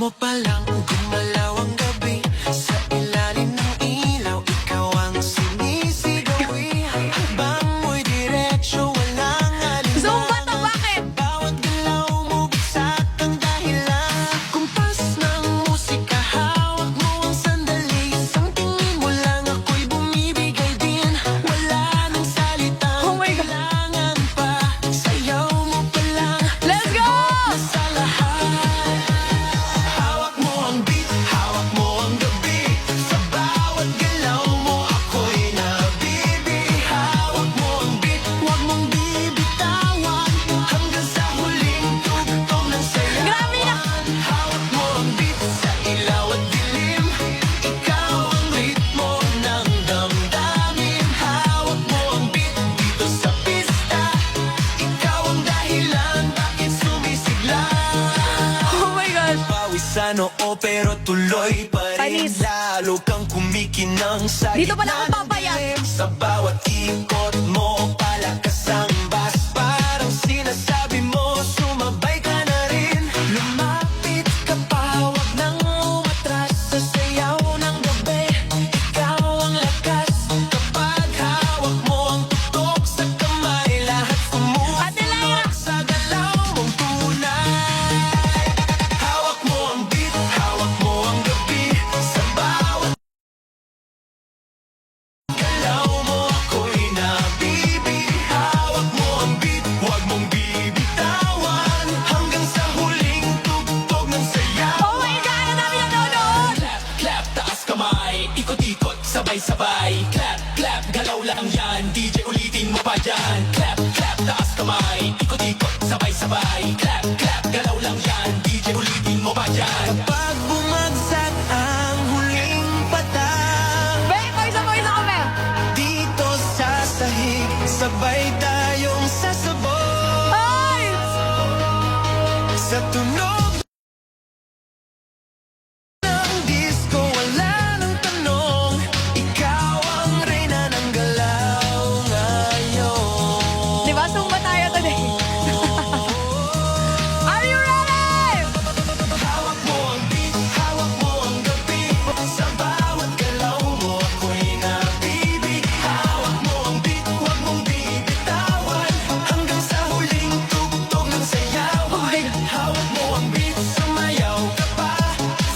mo palang gumalaw ang gabi. Sa ilalim ng ilaw, ikaw ang sinisigawi. Hakbang mo'y diretsyo, walang alinlangan. Zumba to, bakit? Bawat galaw mo, bagsak ang dahilan. Kumpas ng musika, hawak mo ang sandali. Isang tingin mo lang, ako'y bumibigay din. Wala nang salita, Oh my God. kailangan pa. Sayaw mo palang, Let's go! sa lahat. Hawak mo ang beat, hawak mo ang gabi. Sa bawat galaw mo, ako'y nabibi. Hawak mo ang beat, huwag mong bibitawan. Hanggang sa huling tugtog ng sayawan. Grabe na! Hawak mo ang beat sa ilaw at dilim. Ikaw ang ritmo ng damdamin. Hawak mo ang beat dito sa pista. Ikaw ang dahilan bakit sumisigla. Oh my gosh! Pawisan oo pero tuloy pa rin. Panis. Lalo kang kumikinang sa Dito pala gitna ako ng papayat. dilim. Sa bawat ikot mo palakas ang bas. Parang sinasabi mo sumabay ka na rin. Lumapit ka pa, wag nang umatras. Sa sayaw ng gabi, ikaw ang lakas. Kapag hawak mo ang tutok sa kamay, lahat Ate Lyra! sumusunod sa galaw mong tunay. Hawak mo ang beat, hawak mo ang gabi. Sa bawat galaw mo, ako'y nabibi. Hawak mo ang beat, huwag mong bibitawan. Hanggang sa huling tugtog ng sayaw. Oh my God! Ang dami nanonood! Clap, clap, taas kamay. Ikot-ikot, sabay-sabay. Clap, clap, galaw lang yan. DJ ulitin mo pa dyan. Clap, clap, taas kamay. Ikot-ikot, sabay-sabay. Clap, clap, galaw lang yan. DJ ulitin mo pa dyan. Kapag bumagsak ang huling patang, Be, isa ko, Be! dito sa sahig, sabay tayong sasabog. Ay! Sa tunog ng disco, wala nang tanong. Ikaw ang reyna ng galaw ngayon. Di ba, Zumba tayo today? Are you ready? Hawak mo ang beat, hawak mo ang gabi. Sa bawat galaw mo, ako'y nabibi. Hawak mo ang beat, huwag mong bibitawan. Hanggang sa huling tugtog ng sayaw. Oh my God! Hawak mo ang beat, sumayaw ka pa.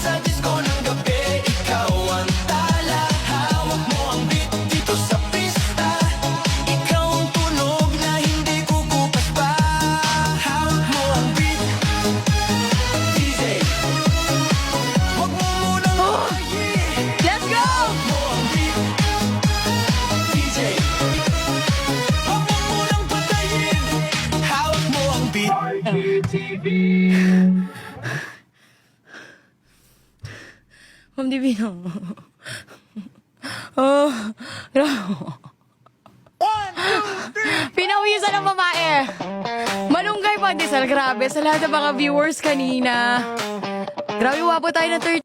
Sa disco ng gabi, ikaw ang tala. Hawak mo ang beat dito sa pista. Ikaw ang tunog na hindi kukupas pa. Hawak mo ang beat, DJ. Huwag mo munang patayin. Let's go! Mo ang beat, DJ. Huwag mo munang patayin. Hawak mo ang beat. Ma'am Divino. Oh, grabe. Pinawisan ng babae. Malunggay Pandesal, grabe. Sa lahat ng mga viewers kanina. Grabe, wapo tayo na 30.